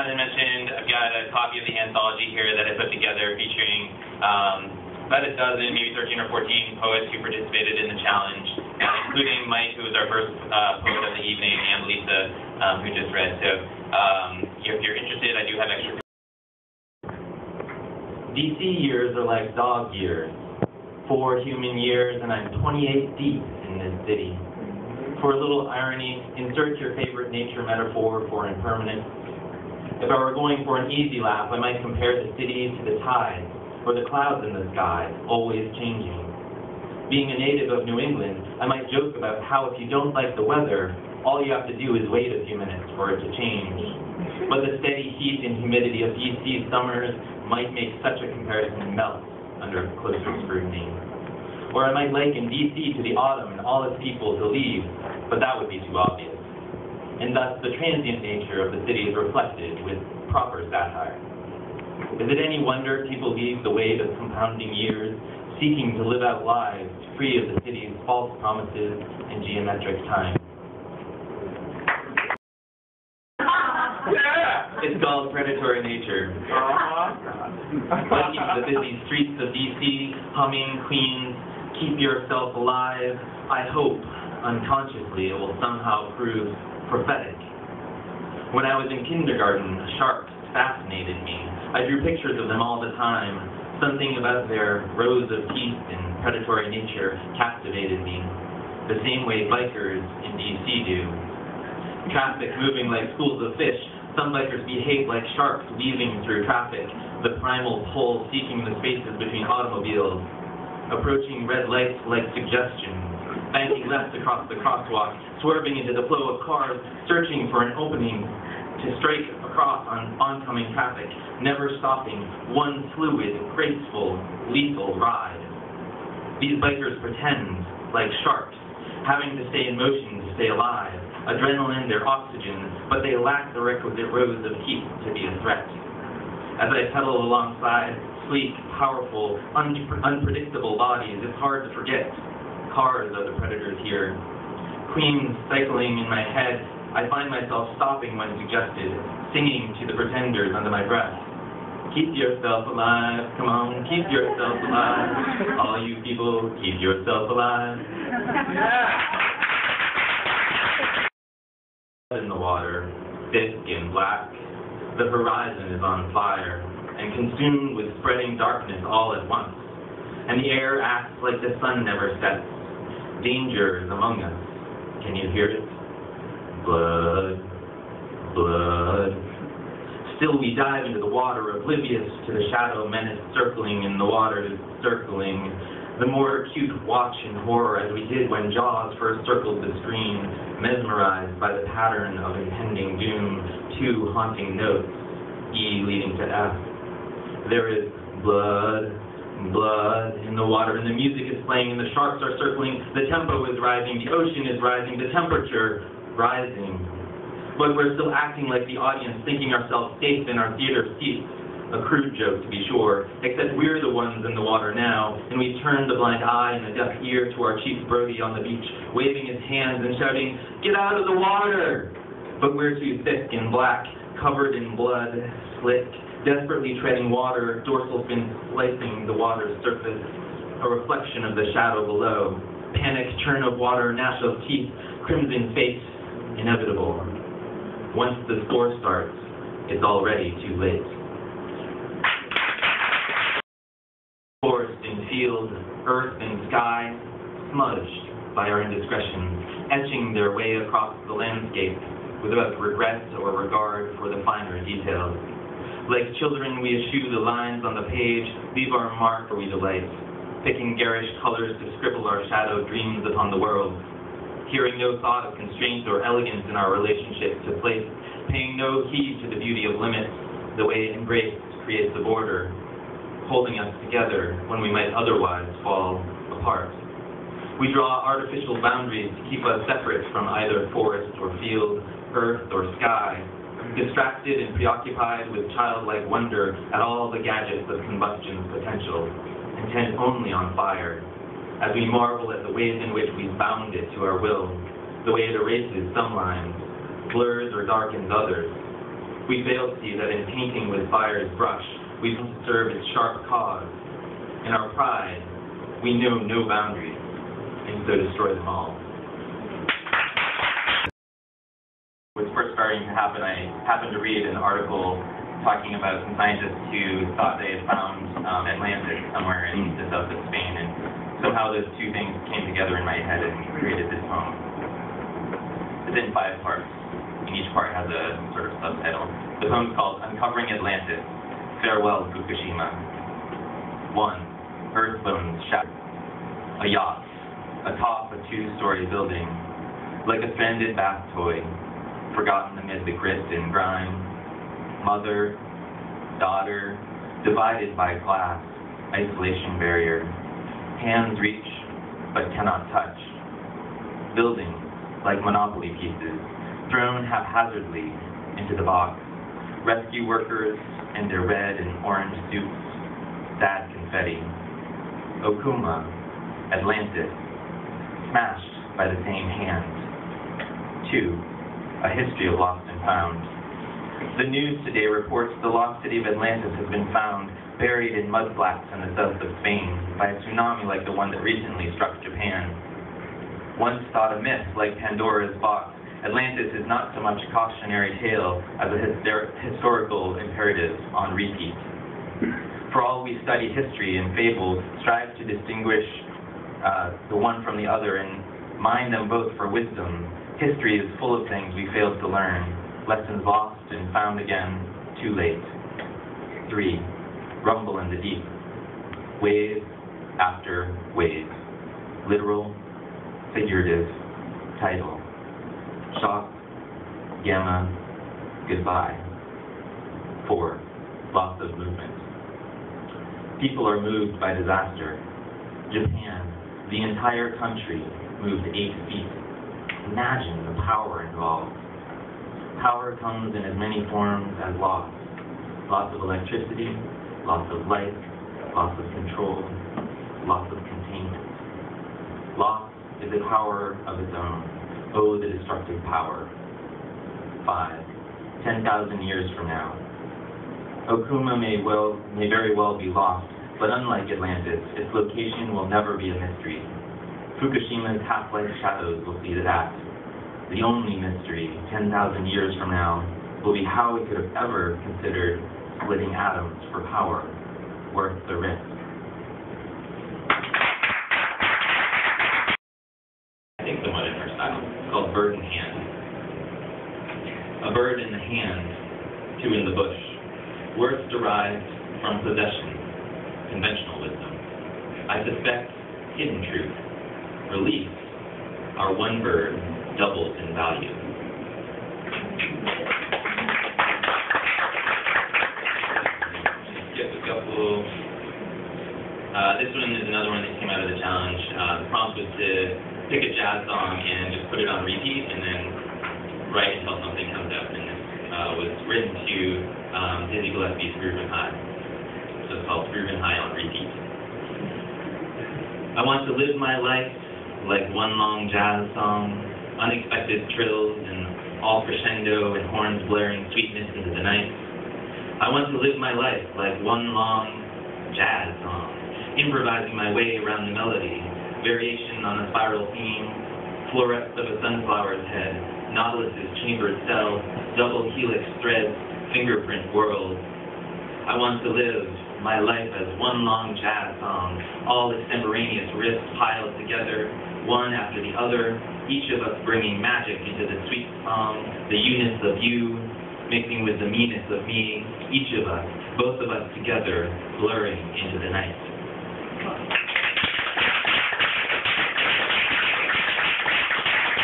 as I mentioned, I've got a copy of the anthology here that I put together featuring about a dozen, maybe 13 or 14 poets who participated in the challenge, including Mike, who was our first poet of the evening, and Lisa, who just read. So if you're interested, I do have extra. DC years are like dog years. 4 human years, and I'm 28 deep in this city. For a little irony, insert your favorite nature metaphor for impermanence. If I were going for an easy laugh, I might compare the city to the tides, or the clouds in the sky, always changing. Being a native of New England, I might joke about how if you don't like the weather, all you have to do is wait a few minutes for it to change. But the steady heat and humidity of DC summers might make such a comparison melt under closer scrutiny. Or I might liken DC to the autumn and all its people to leave, but that would be too obvious. And thus the transient nature of the city is reflected with proper satire. Is it any wonder people leave the weight of compounding years, seeking to live out lives free of the city's false promises and geometric time? It's called predatory nature. Lucky the busy streets of DC, humming Queens, keep yourself alive. I hope, unconsciously, it will somehow prove prophetic. When I was in kindergarten, sharks fascinated me. I drew pictures of them all the time. Something about their rows of teeth and predatory nature captivated me, the same way bikers in DC do. Traffic moving like schools of fish. Some bikers behave like sharks weaving through traffic, the primal pull seeking the spaces between automobiles, approaching red lights like suggestions, banking left across the crosswalk, swerving into the flow of cars, searching for an opening to strike across on oncoming traffic, never stopping, one fluid, graceful, lethal ride. These bikers pretend, like sharks, having to stay in motion to stay alive. Adrenaline, their oxygen, but they lack the requisite rows of teeth to be a threat. As I pedal alongside sleek, powerful, unpredictable bodies, it's hard to forget. Cars are the predators here. Queens cycling in my head, I find myself stopping when suggested, singing to the pretenders under my breath. Keep yourself alive, come on, keep yourself alive. All you people, keep yourself alive. In the water, thick and black, the horizon is on fire and consumed with spreading darkness all at once, and the air acts like the sun never sets. Danger is among us. Can you hear it? Blood, blood. Still we dive into the water, oblivious to the shadow menace circling in the water, circling. The more acute watch and horror as we did when Jaws first circled the screen, mesmerized by the pattern of impending doom, 2 haunting notes, E leading to F. There is blood, blood in the water, and the music is playing, and the sharks are circling, the tempo is rising, the ocean is rising, the temperature rising. But we're still acting like the audience, thinking ourselves safe in our theater seats. A crude joke, to be sure, except we're the ones in the water now, and we turn the blind eye and the deaf ear to our chief Brody on the beach, waving his hands and shouting, "Get out of the water!" But we're too thick and black, covered in blood, slick, desperately treading water, dorsal fin slicing the water's surface, a reflection of the shadow below. Panic, churn of water, gnash of teeth, crimson face, inevitable. Once the score starts, it's already too late. Forest and field, earth and sky, smudged by our indiscretions, etching their way across the landscape without regret or regard for the finer details. Like children, we eschew the lines on the page, leave our mark where we delight, picking garish colors to scribble our shadowed dreams upon the world, hearing no thought of constraint or elegance in our relationship to place, paying no heed to the beauty of limits, the way embrace creates the border, holding us together when we might otherwise fall apart. We draw artificial boundaries to keep us separate from either forest or field, earth or sky, distracted and preoccupied with childlike wonder at all the gadgets of combustion's potential, intent only on fire, as we marvel at the ways in which we bound it to our will, the way it erases some lines, blurs or darkens others. We fail to see that in painting with fire's brush, we must serve its sharp cause. In our pride, we know no boundaries, and so destroy them all. When it was first starting to happen, I happened to read an article talking about some scientists who thought they had found Atlantis somewhere in the south of Spain, and somehow those two things came together in my head and created this poem. It's in 5 parts, and each part has a sort of subtitle. The poem's called Uncovering Atlantis, Farewell Fukushima. 1. Earth bones shattered. A yacht, atop a 2-story building, like a stranded bath toy, forgotten amid the grit and grime. Mother, daughter, divided by glass, isolation barrier. Hands reach, but cannot touch. Buildings, like Monopoly pieces, thrown haphazardly into the box. Rescue workers in their red and orange suits, sad confetti. Okuma, Atlantis, smashed by the same hand. 2. A history of lost and found. The news today reports the lost city of Atlantis has been found buried in mudflats in the south of Spain by a tsunami like the one that recently struck Japan. Once thought a myth like Pandora's box, Atlantis is not so much a cautionary tale as a historical imperative on repeat. For all we study history and fables, strive to distinguish the one from the other and mine them both for wisdom. History is full of things we failed to learn, lessons lost and found again, too late. 3. Rumble in the deep. Wave after wave. Literal, figurative, title. Shock, gamma, goodbye. 4. Loss of movement. People are moved by disaster. Japan, the entire country, moved 8 feet. Imagine the power involved. Power comes in as many forms as loss. Loss of electricity, loss of light, loss of control, loss of containment. Loss is a power of its own. Oh, the destructive power. 5. 10,000 years from now. Okuma may very well be lost, but unlike Atlantis, its location will never be a mystery. Fukushima's half-life shadows will see to that. The only mystery, 10,000 years from now, will be how we could have ever considered splitting atoms for power worth the risk. I think somewhat in her style. It's called Bird in Hand. A bird in the hand, 2 in the bush. Worth derived from possession, conventional wisdom. I suspect hidden truth. Relief, our one bird, doubles in value. Skip a couple. This one is another one that came out of the challenge. The prompt was to pick a jazz song and just put it on repeat and then write until something comes out. And this was written to Dizzy Gillespie's Groovin' High. So it's called Groovin' High on repeat. I want to live my life like one long jazz song, unexpected trills and all crescendo and horns blaring sweetness into the night. I want to live my life like one long jazz song, improvising my way around the melody, variation on a spiral theme, florets of a sunflower's head, Nautilus's chambered cell, double helix threads, fingerprint whirls. I want to live my life as one long jazz song, all extemporaneous riffs piled together, one after the other, each of us bringing magic into the sweet song, the you-ness of you, mixing with the me-ness of me, each of us, both of us together, blurring into the night.